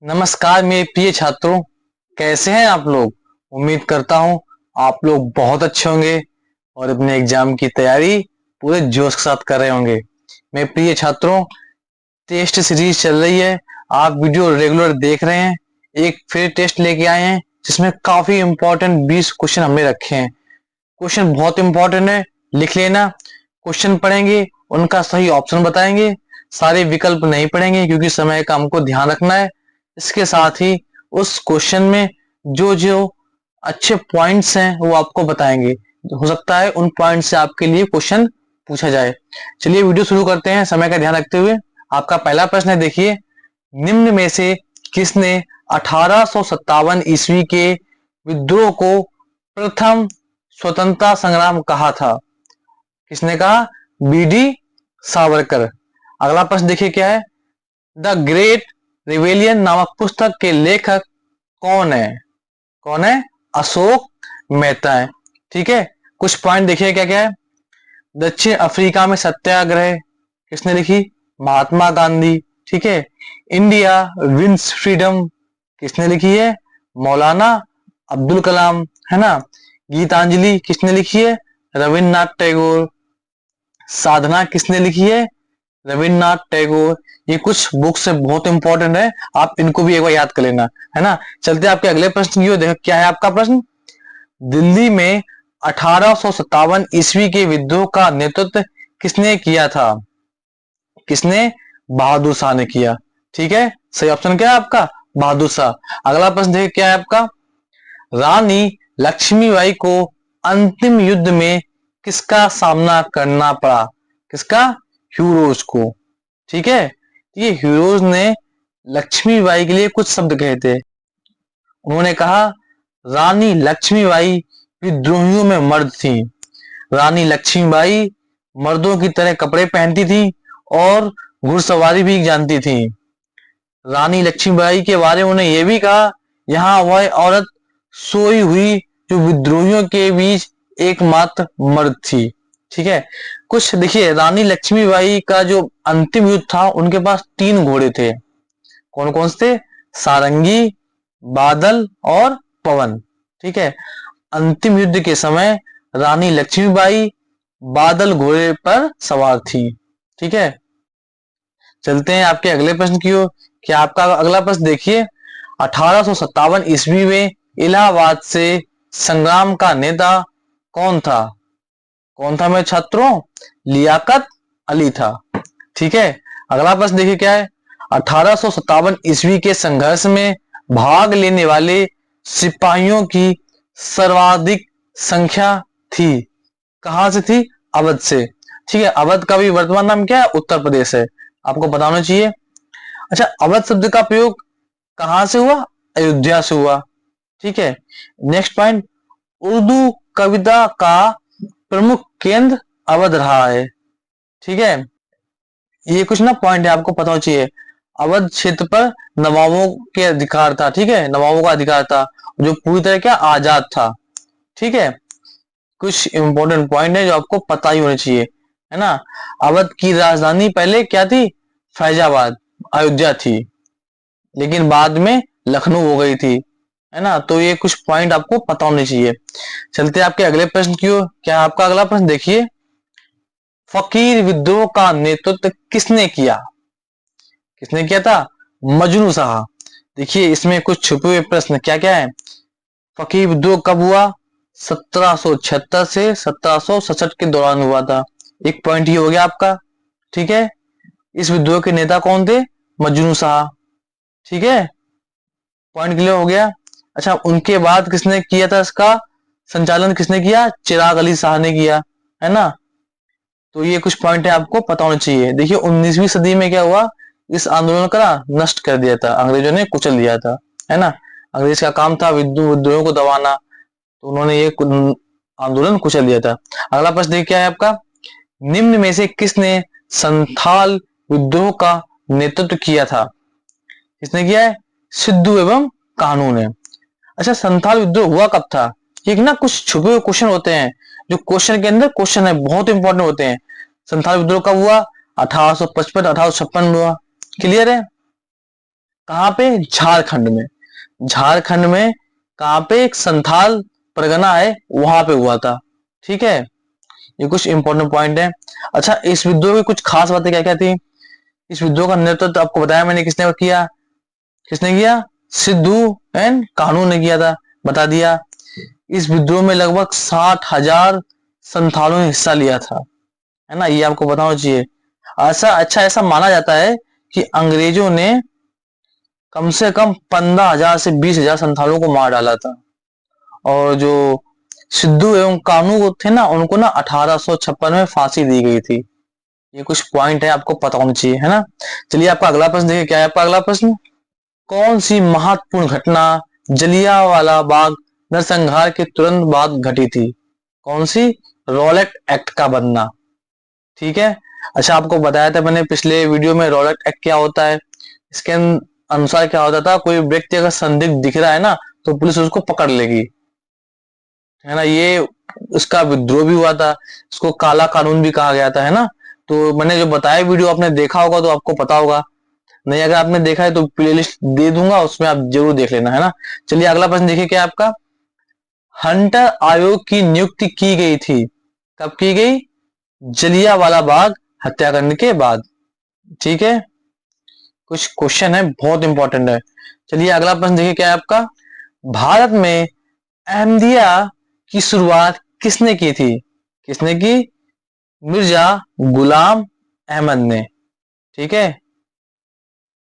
नमस्कार मेरे प्रिय छात्रों, कैसे हैं आप लोग। उम्मीद करता हूं आप लोग बहुत अच्छे होंगे और अपने एग्जाम की तैयारी पूरे जोश के साथ कर रहे होंगे। मेरे प्रिय छात्रों, टेस्ट सीरीज चल रही है, आप वीडियो रेगुलर देख रहे हैं। एक फिर टेस्ट लेके आए हैं जिसमें काफी इंपॉर्टेंट 20 क्वेश्चन हमने रखे हैं। क्वेश्चन बहुत इंपॉर्टेंट है, लिख लेना। क्वेश्चन पढ़ेंगे, उनका सही ऑप्शन बताएंगे, सारे विकल्प नहीं पढ़ेंगे क्योंकि समय का हमको ध्यान रखना है। इसके साथ ही उस क्वेश्चन में जो जो अच्छे पॉइंट्स हैं वो आपको बताएंगे। हो सकता है उन पॉइंट से आपके लिए क्वेश्चन पूछा जाए। चलिए वीडियो शुरू करते हैं समय का ध्यान रखते हुए। आपका पहला प्रश्न है, देखिए, निम्न में से किसने 1857 ईस्वी के विद्रोह को प्रथम स्वतंत्रता संग्राम कहा था? किसने कहा? बीडी सावरकर। अगला प्रश्न देखिए क्या है, द ग्रेट रिवेलियन नामक पुस्तक के लेखक कौन है? कौन है? अशोक मेहता है। ठीक है, कुछ पॉइंट देखिए क्या क्या है। दक्षिण अफ्रीका में सत्याग्रह किसने लिखी? महात्मा गांधी। ठीक है, इंडिया विंस फ्रीडम किसने लिखी है? मौलाना अब्दुल कलाम, है ना। गीतांजलि किसने लिखी है? रविन्द्रनाथ टैगोर। साधना किसने लिखी है? रविन्द्रनाथ टैगोर। ये कुछ बुक्स है, बहुत इंपॉर्टेंट है, आप इनको भी एक बार याद कर लेना, है ना। चलते आपके अगले प्रश्न की ओर। देखो क्या है आपका प्रश्न। दिल्ली में 1857 ईस्वी के विद्रोह का नेतृत्व किसने किया था? किसने? बहादुर शाह ने किया। ठीक है, सही ऑप्शन क्या है आपका? बहादुर शाह। अगला प्रश्न देखिए क्या है आपका। रानी लक्ष्मीबाई को अंतिम युद्ध में किसका सामना करना पड़ा? किसका? हीरोज को। ठीक है, ये हीरोज ने लक्ष्मीबाई के लिए कुछ शब्द कहे थे। उन्होंने कहा, रानी लक्ष्मीबाई विद्रोहियों में मर्द थी। रानी लक्ष्मीबाई मर्दों की तरह कपड़े पहनती थी और घुड़सवारी भी जानती थी। रानी लक्ष्मीबाई के बारे में उन्होंने ये भी कहा, यहाँ वह औरत सोई हुई जो विद्रोहियों के बीच एकमात्र मर्द थी। ठीक है, कुछ देखिए, रानी लक्ष्मीबाई का जो अंतिम युद्ध था उनके पास 3 घोड़े थे। कौन कौन से थे? सारंगी, बादल और पवन। ठीक है, अंतिम युद्ध के समय रानी लक्ष्मीबाई बादल घोड़े पर सवार थी। ठीक है, चलते हैं आपके अगले प्रश्न की ओर। क्या आपका अगला प्रश्न देखिए, 1857 ईस्वी में इलाहाबाद से संग्राम का नेता कौन था? कौन था मेरे छात्रों? लियाकत अली था। ठीक है, अगला प्रश्न देखिए क्या है। 1857 ईस्वी के संघर्ष में भाग लेने वाले सिपाहियों की सर्वाधिक संख्या थी। कहां से थी? अवध से। ठीक है, अवध का भी वर्तमान नाम क्या है? उत्तर प्रदेश है, आपको बताना चाहिए। अच्छा, अवध शब्द का प्रयोग कहां से हुआ? अयोध्या से हुआ। ठीक है, नेक्स्ट पॉइंट, उर्दू कविता का प्रमुख केंद्र अवध रहा है। ठीक है, ये कुछ ना पॉइंट है, आपको पता होना चाहिए। अवध क्षेत्र पर नवाबों के अधिकार था। ठीक है, नवाबों का अधिकार था जो पूरी तरह क्या आजाद था। ठीक है, कुछ इंपॉर्टेंट पॉइंट है जो आपको पता ही होने चाहिए, है ना। अवध की राजधानी पहले क्या थी? फैजाबाद, अयोध्या थी, लेकिन बाद में लखनऊ हो गई थी, है ना। तो ये कुछ पॉइंट आपको पता होने चाहिए। चलते आपके अगले प्रश्न की ओर। क्या आपका अगला प्रश्न देखिए, फकीर विद्रोह का नेतृत्व किसने किया? किसने किया था? मजनू शाह। देखिए इसमें कुछ छुपे हुए प्रश्न क्या क्या है। फकीर विद्रोह कब हुआ? 1776 से 1767 के दौरान हुआ था। एक पॉइंट ये हो गया आपका। ठीक है, इस विद्रोह के नेता कौन थे? मजनू शाह। ठीक है, पॉइंट क्लियर हो गया। अच्छा, उनके बाद किसने किया था इसका संचालन? किसने किया? चिराग अली शाह ने किया, है ना। तो ये कुछ पॉइंट है आपको पता होना चाहिए। देखिए 19वीं सदी में क्या हुआ, इस आंदोलन का नष्ट कर दिया था, अंग्रेजों ने कुचल दिया था, है ना। अंग्रेज का काम था विद्रोहियों को दबाना, तो उन्होंने ये आंदोलन कुचल दिया था। अगला प्रश्न देखिए क्या है आपका। निम्न में से किसने संथाल विद्रोह का नेतृत्व किया था? किसने किया है? सिद्धू एवं कान्हू ने। अच्छा, संथाल विद्रोह हुआ कब था? ये ना कुछ छुपे हुए क्वेश्चन होते हैं, जो क्वेश्चन के अंदर क्वेश्चन है, बहुत इंपॉर्टेंट होते हैं। संथाल विद्रोह कब हुआ? 1855 1856 में हुआ। क्लियर है। कहाँ पे? झारखंड में। झारखंड में कहाँ पे? एक संथाल परगना है, वहां पे हुआ था। ठीक है, ये कुछ इंपॉर्टेंट पॉइंट है। अच्छा, इस विद्रोह की कुछ खास बातें क्या क्या थी? इस विद्रोह का नेतृत्व तो आपको बताया मैंने, किसने किया? किसने किया? सिद्धू एंड कान्हू ने किया था, बता दिया। इस विद्रोह में लगभग 60,000 संथालों ने हिस्सा लिया था, है ना, ये आपको बताना चाहिए। ऐसा माना जाता है कि अंग्रेजों ने कम से कम 15,000 से 20,000 संथालों को मार डाला था। और जो सिद्धू एवं कान्हू थे ना, उनको ना 1856 में फांसी दी गई थी। ये कुछ पॉइंट है, आपको पता होना चाहिए, है ना। चलिए आपका अगला प्रश्न देखिए, क्या है आपका अगला प्रश्न? कौन सी महत्वपूर्ण घटना जलियांवाला बाग नरसंहार के तुरंत बाद घटी थी? कौन सी? रॉलेट एक्ट का बनना। ठीक है। अच्छा, आपको बताया था मैंने पिछले वीडियो में रॉलेट एक्ट क्या होता है। इसके अनुसार क्या होता था, कोई व्यक्ति अगर संदिग्ध दिख रहा है ना, तो पुलिस उसको पकड़ लेगी, है ना। ये उसका विद्रोह भी हुआ था, इसको काला कानून भी कहा गया था, है ना। तो मैंने जो बताया वीडियो आपने देखा होगा तो आपको पता होगा, नहीं अगर आपने देखा है तो प्लेलिस्ट दे दूंगा, उसमें आप जरूर देख लेना, है ना। चलिए अगला प्रश्न देखिए, क्या आपका? हंटर आयोग की नियुक्ति की गई थी, कब की गई? जलियांवाला बाग हत्याकांड के बाद। ठीक है, कुछ क्वेश्चन है बहुत इंपॉर्टेंट है। चलिए अगला प्रश्न देखिए, क्या है आपका? भारत में अहमदिया की शुरुआत किसने की थी? किसने की? मिर्जा गुलाम अहमद ने। ठीक है,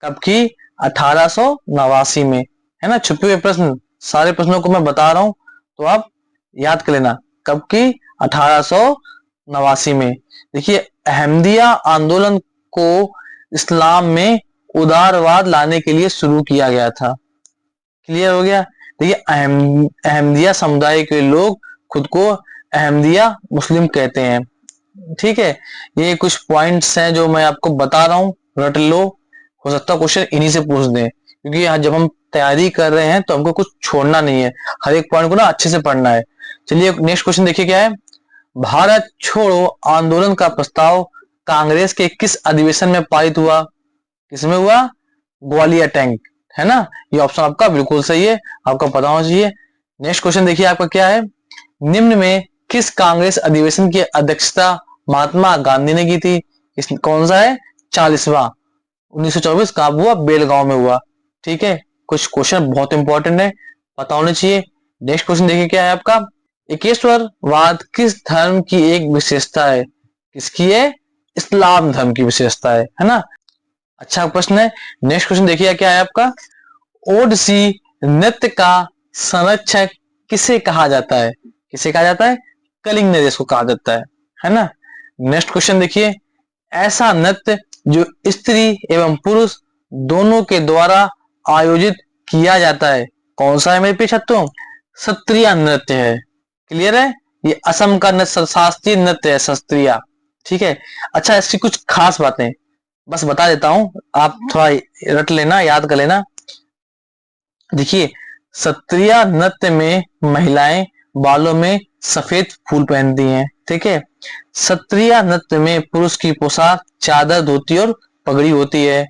कब की? 1889 में, है ना। छुपे हुए प्रश्न, सारे प्रश्नों को मैं बता रहा हूं तो आप याद कर लेना, कब की? 1889 में। देखिए, अहमदिया आंदोलन को इस्लाम में उदारवाद लाने के लिए शुरू किया गया था। क्लियर हो गया? देखिए, अहमदिया समुदाय के लोग खुद को अहमदिया मुस्लिम कहते हैं। ठीक है, ये कुछ पॉइंट्स हैं जो मैं आपको बता रहा हूँ, रट लो। हो सकता है क्वेश्चन इन्हीं से पूछ दें, क्योंकि यहाँ जब हम तैयारी कर रहे हैं तो हमको कुछ छोड़ना नहीं है, हर एक पॉइंट को ना अच्छे से पढ़ना है। चलिए नेक्स्ट क्वेश्चन देखिए, क्या है? भारत छोड़ो आंदोलन का प्रस्ताव कांग्रेस के किस अधिवेशन में पारित हुआ? किसमें हुआ? ग्वालियर टैंक, है ना। ये ऑप्शन आपका बिल्कुल सही है, आपको पता होना चाहिए। नेक्स्ट क्वेश्चन देखिए आपका, क्या है? निम्न में किस कांग्रेस अधिवेशन की अध्यक्षता महात्मा गांधी ने की थी? कौन सा है? 40वां। 1924 कब हुआ? बेलगांव में हुआ। ठीक है, कुछ क्वेश्चन बहुत इंपॉर्टेंट है, पता होने चाहिए। नेक्स्ट क्वेश्चन देखिए, क्या है आपका? एकेश्वरवाद किस धर्म की एक विशेषता है? किसकी है? इस्लाम धर्म की विशेषता है ना। अच्छा प्रश्न है। नेक्स्ट क्वेश्चन देखिए, क्या है आपका? ओडिसी नृत्य का संरक्षक किसे कहा जाता है? किसे कहा जाता है? कलिंग नरेश को कहा जाता है ना। नेक्स्ट क्वेश्चन देखिए, ऐसा नृत्य जो स्त्री एवं पुरुष दोनों के द्वारा आयोजित किया जाता है, कौन सा है मेरे पीछे? तो सत्रिया नृत्य है। क्लियर है? ये असम का नृत्य, शास्त्रीय नृत्य है सत्रिया। ठीक है। अच्छा, इसकी कुछ खास बातें बस बता देता हूं, आप थोड़ा रट लेना, याद कर लेना। देखिए, सत्रिया नृत्य में महिलाएं बालों में सफेद फूल पहनती हैं। ठीक है। सत्रिया नृत्य में पुरुष की पोशाक चादर, धोती और पगड़ी होती है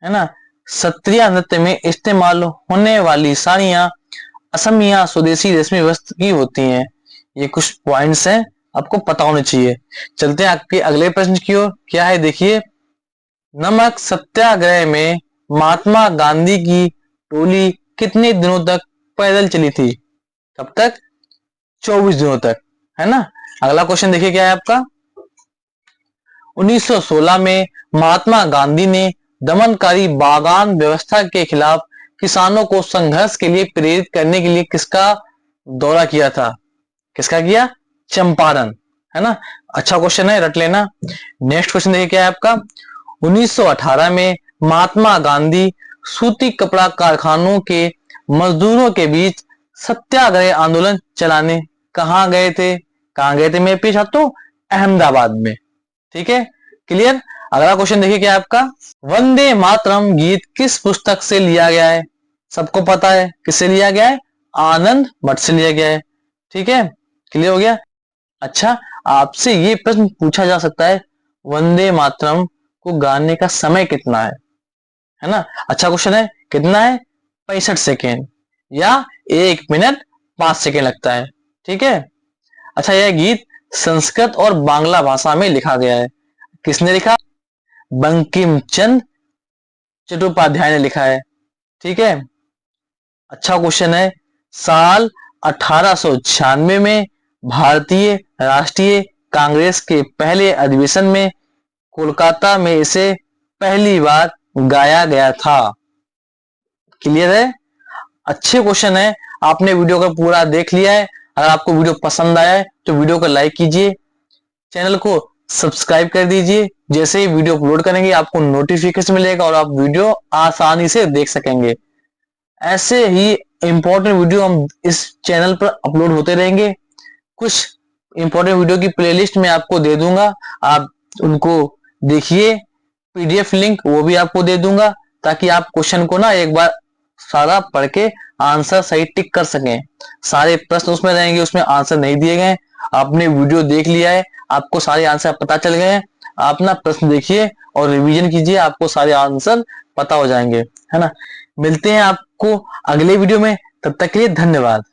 ना। सत्रिया नृत्य में इस्तेमाल होने वाली साड़ियां असमिया स्वदेशी रेशमी वस्त्र की होती हैं। ये कुछ पॉइंट्स हैं, आपको पता होने चाहिए। चलते हैं आपके अगले प्रश्न की ओर, क्या है देखिए? नमक सत्याग्रह में महात्मा गांधी की टोली कितने दिनों तक पैदल चली थी? कब तक? 24 दिनों तक, है ना। अगला क्वेश्चन देखिए, क्या है आपका? 1916 में महात्मा गांधी ने दमनकारी बागान व्यवस्था के खिलाफ किसानों को संघर्ष के लिए प्रेरित करने के लिए किसका दौरा किया था? किसका किया? चंपारण, है ना। अच्छा क्वेश्चन है, रट लेना। नेक्स्ट क्वेश्चन देखिए, क्या है आपका? 1918 में महात्मा गांधी सूती कपड़ा कारखानों के मजदूरों के बीच सत्याग्रह आंदोलन चलाने कहां गए थे? कहां गए थे मेरे पीछे? तो अहमदाबाद में। ठीक है, क्लियर। अगला क्वेश्चन देखिए, क्या है आपका? वंदे मातरम गीत किस पुस्तक से लिया गया है? सबको पता है किससे लिया गया है? आनंद मठ से लिया गया है। ठीक है, क्लियर हो गया। अच्छा, आपसे ये प्रश्न पूछा जा सकता है, वंदे मातरम को गाने का समय कितना है? है ना। अच्छा क्वेश्चन है, कितना है 65 सेकेंड या 1 मिनट 5 सेकेंड लगता है। ठीक है। अच्छा, यह गीत संस्कृत और बांग्ला भाषा में लिखा गया है। किसने लिखा? बंकिम चंद्र चट्टोपाध्याय ने लिखा है। ठीक है। अच्छा क्वेश्चन है, साल 1896 में भारतीय राष्ट्रीय कांग्रेस के पहले अधिवेशन में कोलकाता में इसे पहली बार गाया गया था। क्लियर है? अच्छे क्वेश्चन है। आपने वीडियो को पूरा देख लिया है। अगर आपको वीडियो पसंद आया है तो वीडियो को लाइक कीजिए, चैनल को सब्सक्राइब कर दीजिए। जैसे ही वीडियो अपलोड करेंगे आपको नोटिफिकेशन मिलेगा और आप वीडियो आसानी से देख सकेंगे। ऐसे ही इंपॉर्टेंट वीडियो हम इस चैनल पर अपलोड होते रहेंगे। कुछ इंपॉर्टेंट वीडियो की प्लेलिस्ट में आपको दे दूंगा, आप उनको देखिए। पीडीएफ लिंक वो भी आपको दे दूंगा ताकि आप क्वेश्चन को ना एक बार सारा पढ़ के आंसर सही टिक कर सकें। सारे प्रश्न उसमें रहेंगे, उसमें आंसर नहीं दिए गए। आपने वीडियो देख लिया है, आपको सारे आंसर पता चल गए हैं। आप ना प्रश्न देखिए और रिवीजन कीजिए, आपको सारे आंसर पता हो जाएंगे, है ना। मिलते हैं आपको अगले वीडियो में, तब तक के लिए धन्यवाद।